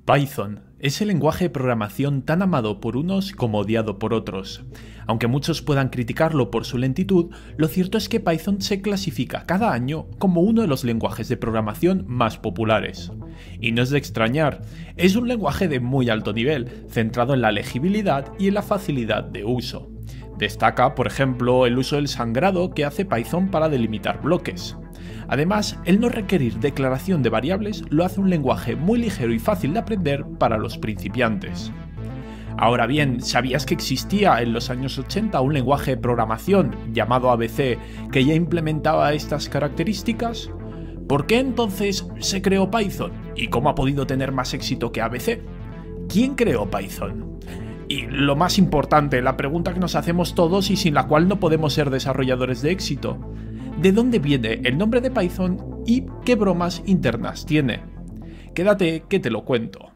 Python es el lenguaje de programación tan amado por unos como odiado por otros. Aunque muchos puedan criticarlo por su lentitud, lo cierto es que Python se clasifica cada año como uno de los lenguajes de programación más populares. Y no es de extrañar, es un lenguaje de muy alto nivel, centrado en la legibilidad y en la facilidad de uso. Destaca, por ejemplo, el uso del sangrado que hace Python para delimitar bloques. Además, el no requerir declaración de variables lo hace un lenguaje muy ligero y fácil de aprender para los principiantes. Ahora bien, ¿sabías que existía en los años 80 un lenguaje de programación llamado ABC que ya implementaba estas características? ¿Por qué entonces se creó Python? ¿Y cómo ha podido tener más éxito que ABC? ¿Quién creó Python? Y lo más importante, la pregunta que nos hacemos todos y sin la cual no podemos ser desarrolladores de éxito: ¿de dónde viene el nombre de Python y qué bromas internas tiene? Quédate que te lo cuento.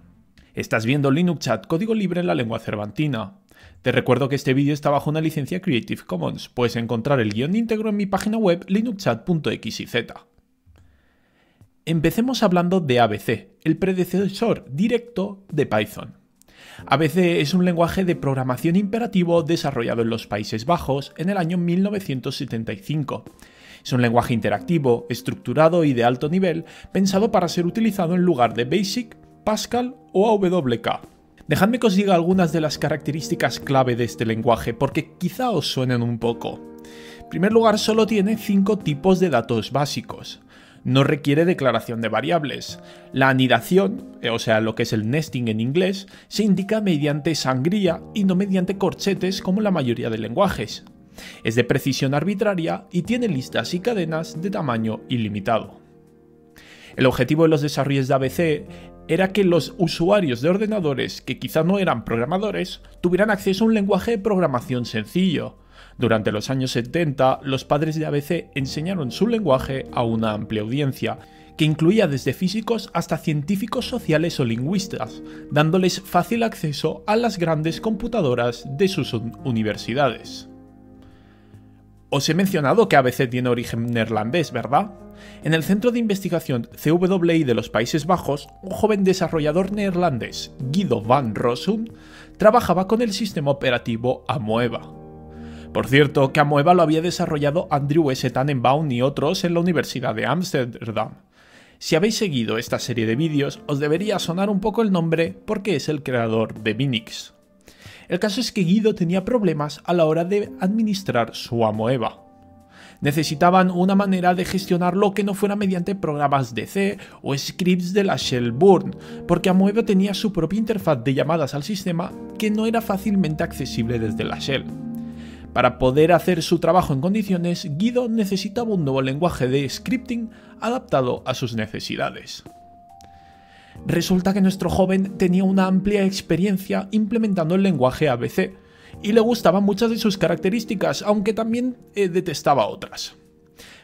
Estás viendo Linux Chat, código libre en la lengua cervantina. Te recuerdo que este vídeo está bajo una licencia Creative Commons. Puedes encontrar el guión íntegro en mi página web linuxchat.xyz. Empecemos hablando de ABC, el predecesor directo de Python. ABC es un lenguaje de programación imperativo desarrollado en los Países Bajos en el año 1975. Es un lenguaje interactivo, estructurado y de alto nivel, pensado para ser utilizado en lugar de BASIC, Pascal o AWK. Dejadme que os diga algunas de las características clave de este lenguaje, porque quizá os suenen un poco. En primer lugar, solo tiene 5 tipos de datos básicos. No requiere declaración de variables. La anidación, o sea, lo que es el nesting en inglés, se indica mediante sangría y no mediante corchetes como la mayoría de lenguajes. Es de precisión arbitraria y tiene listas y cadenas de tamaño ilimitado. El objetivo de los desarrollos de ABC era que los usuarios de ordenadores que quizá no eran programadores tuvieran acceso a un lenguaje de programación sencillo. Durante los años 70, los padres de ABC enseñaron su lenguaje a una amplia audiencia, que incluía desde físicos hasta científicos sociales o lingüistas, dándoles fácil acceso a las grandes computadoras de sus universidades. Os he mencionado que ABC tiene origen neerlandés, ¿verdad? En el Centro de Investigación CWI de los Países Bajos, un joven desarrollador neerlandés, Guido van Rossum, trabajaba con el sistema operativo Amoeba. Por cierto, que Amoeba lo había desarrollado Andrew S. Tannenbaum y otros en la Universidad de Ámsterdam. Si habéis seguido esta serie de vídeos, os debería sonar un poco el nombre porque es el creador de Minix. El caso es que Guido tenía problemas a la hora de administrar su Amoeba. Necesitaban una manera de gestionarlo que no fuera mediante programas de C o scripts de la shell Bourne, porque Amoeba tenía su propia interfaz de llamadas al sistema que no era fácilmente accesible desde la shell. Para poder hacer su trabajo en condiciones, Guido necesitaba un nuevo lenguaje de scripting adaptado a sus necesidades. Resulta que nuestro joven tenía una amplia experiencia implementando el lenguaje ABC, y le gustaban muchas de sus características, aunque también detestaba otras.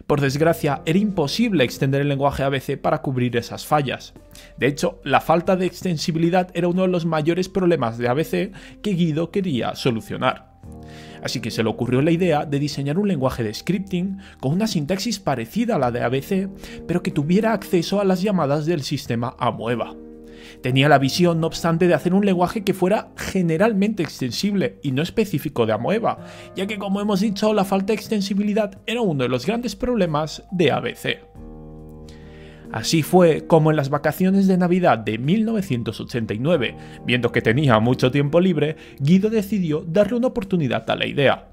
Por desgracia, era imposible extender el lenguaje ABC para cubrir esas fallas. De hecho, la falta de extensibilidad era uno de los mayores problemas de ABC que Guido quería solucionar. Así que se le ocurrió la idea de diseñar un lenguaje de scripting con una sintaxis parecida a la de ABC, pero que tuviera acceso a las llamadas del sistema Amoeba. Tenía la visión, no obstante, de hacer un lenguaje que fuera generalmente extensible y no específico de Amoeba, ya que, como hemos dicho, la falta de extensibilidad era uno de los grandes problemas de ABC. Así fue como en las vacaciones de Navidad de 1989, viendo que tenía mucho tiempo libre, Guido decidió darle una oportunidad a la idea.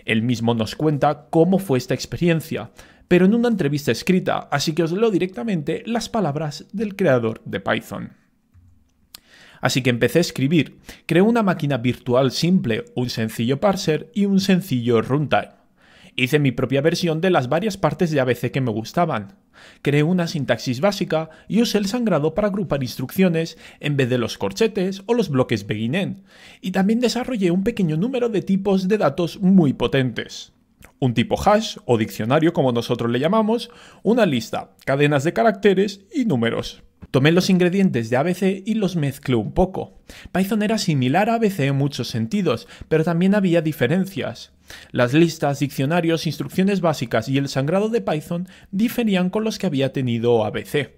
Él mismo nos cuenta cómo fue esta experiencia, pero en una entrevista escrita, así que os leo directamente las palabras del creador de Python. Así que empecé a escribir. Creé una máquina virtual simple, un sencillo parser y un sencillo runtime. Hice mi propia versión de las varias partes de ABC que me gustaban. Creé una sintaxis básica y usé el sangrado para agrupar instrucciones en vez de los corchetes o los bloques begin-end. Y también desarrollé un pequeño número de tipos de datos muy potentes. Un tipo hash o diccionario, como nosotros le llamamos, una lista, cadenas de caracteres y números. Tomé los ingredientes de ABC y los mezclé un poco. Python era similar a ABC en muchos sentidos, pero también había diferencias. Las listas, diccionarios, instrucciones básicas y el sangrado de Python diferían con los que había tenido ABC.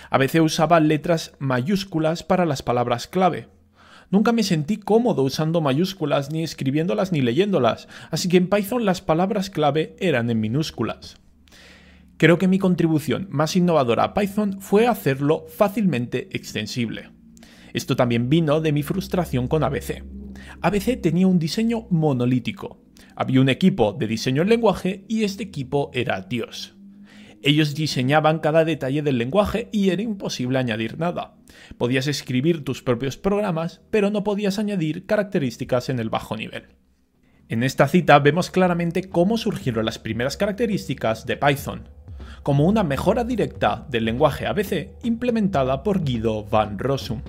A veces usaba letras mayúsculas para las palabras clave. Nunca me sentí cómodo usando mayúsculas, ni escribiéndolas ni leyéndolas, así que en Python las palabras clave eran en minúsculas. Creo que mi contribución más innovadora a Python fue hacerlo fácilmente extensible. Esto también vino de mi frustración con ABC. ABC tenía un diseño monolítico. Había un equipo de diseño en lenguaje y este equipo era Dios. Ellos diseñaban cada detalle del lenguaje y era imposible añadir nada. Podías escribir tus propios programas, pero no podías añadir características en el bajo nivel. En esta cita vemos claramente cómo surgieron las primeras características de Python, como una mejora directa del lenguaje ABC implementada por Guido van Rossum.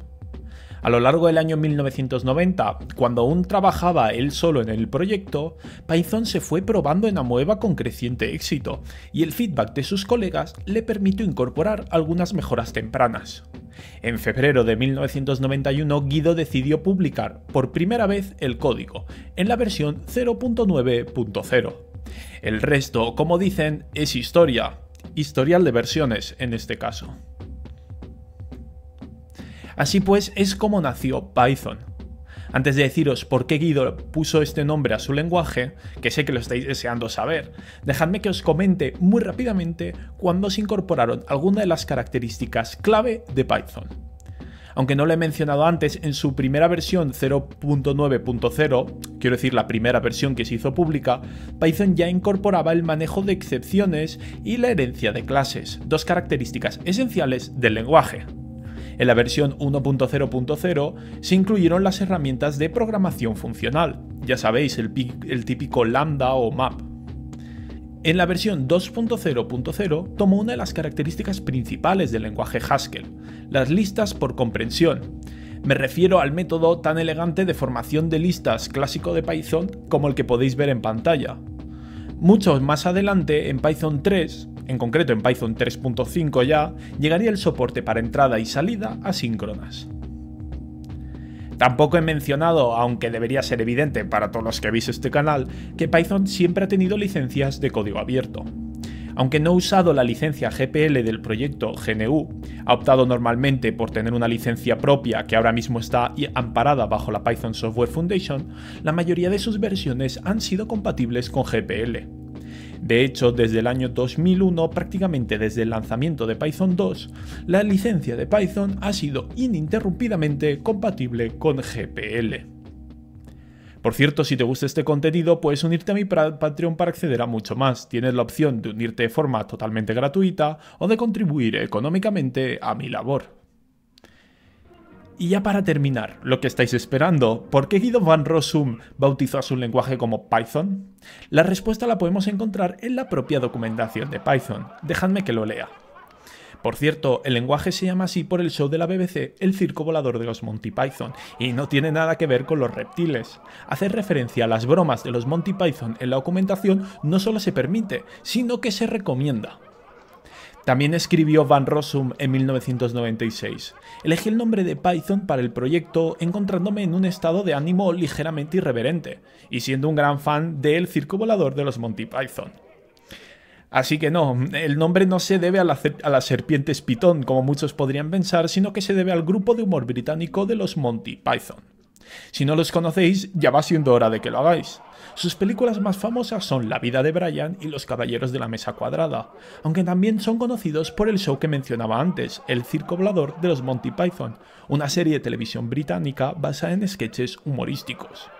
A lo largo del año 1990, cuando aún trabajaba él solo en el proyecto, Python se fue probando en Amoeba con creciente éxito, y el feedback de sus colegas le permitió incorporar algunas mejoras tempranas. En febrero de 1991, Guido decidió publicar por primera vez el código, en la versión 0.9.0. El resto, como dicen, es historia. Historial de versiones en este caso. Así pues, es como nació Python. Antes de deciros por qué Guido puso este nombre a su lenguaje, que sé que lo estáis deseando saber, dejadme que os comente muy rápidamente cuándo se incorporaron algunas de las características clave de Python. Aunque no lo he mencionado antes, en su primera versión 0.9.0, quiero decir la primera versión que se hizo pública, Python ya incorporaba el manejo de excepciones y la herencia de clases, dos características esenciales del lenguaje. En la versión 1.0.0 se incluyeron las herramientas de programación funcional, ya sabéis, el típico lambda o map. En la versión 2.0.0 tomó una de las características principales del lenguaje Haskell, las listas por comprensión. Me refiero al método tan elegante de formación de listas clásico de Python como el que podéis ver en pantalla. Mucho más adelante, en Python 3, en concreto en Python 3.5 ya, llegaría el soporte para entrada y salida asíncronas. Tampoco he mencionado, aunque debería ser evidente para todos los que veis este canal, que Python siempre ha tenido licencias de código abierto. Aunque no he usado la licencia GPL del proyecto GNU, ha optado normalmente por tener una licencia propia que ahora mismo está amparada bajo la Python Software Foundation, la mayoría de sus versiones han sido compatibles con GPL. De hecho, desde el año 2001, prácticamente desde el lanzamiento de Python 2, la licencia de Python ha sido ininterrumpidamente compatible con GPL. Por cierto, si te gusta este contenido, puedes unirte a mi Patreon para acceder a mucho más. Tienes la opción de unirte de forma totalmente gratuita o de contribuir económicamente a mi labor. Y ya para terminar, lo que estáis esperando, ¿por qué Guido van Rossum bautizó a su lenguaje como Python? La respuesta la podemos encontrar en la propia documentación de Python. Dejadme que lo lea. Por cierto, el lenguaje se llama así por el show de la BBC El Circo Volador de los Monty Python, y no tiene nada que ver con los reptiles. Hacer referencia a las bromas de los Monty Python en la documentación no solo se permite, sino que se recomienda. También escribió Van Rossum en 1996. Elegí el nombre de Python para el proyecto encontrándome en un estado de ánimo ligeramente irreverente, y siendo un gran fan del Circo Volador de los Monty Python. Así que no, el nombre no se debe a las serpientes pitón, como muchos podrían pensar, sino que se debe al grupo de humor británico de los Monty Python. Si no los conocéis, ya va siendo hora de que lo hagáis. Sus películas más famosas son La vida de Brian y Los caballeros de la mesa cuadrada, aunque también son conocidos por el show que mencionaba antes, El Circo Volador de los Monty Python, una serie de televisión británica basada en sketches humorísticos.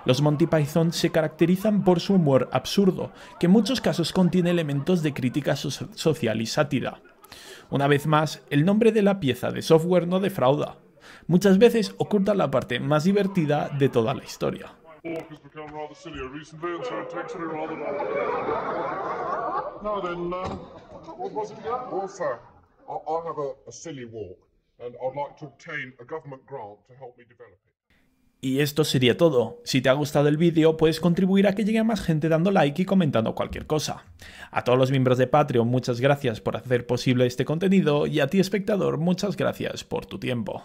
Los Monty Python se caracterizan por su humor absurdo, que en muchos casos contiene elementos de crítica social y sátira. Una vez más, el nombre de la pieza de software no defrauda. Muchas veces oculta la parte más divertida de toda la historia. Y esto sería todo. Si te ha gustado el vídeo, puedes contribuir a que llegue a más gente dando like y comentando cualquier cosa. A todos los miembros de Patreon, muchas gracias por hacer posible este contenido, y a ti, espectador, muchas gracias por tu tiempo.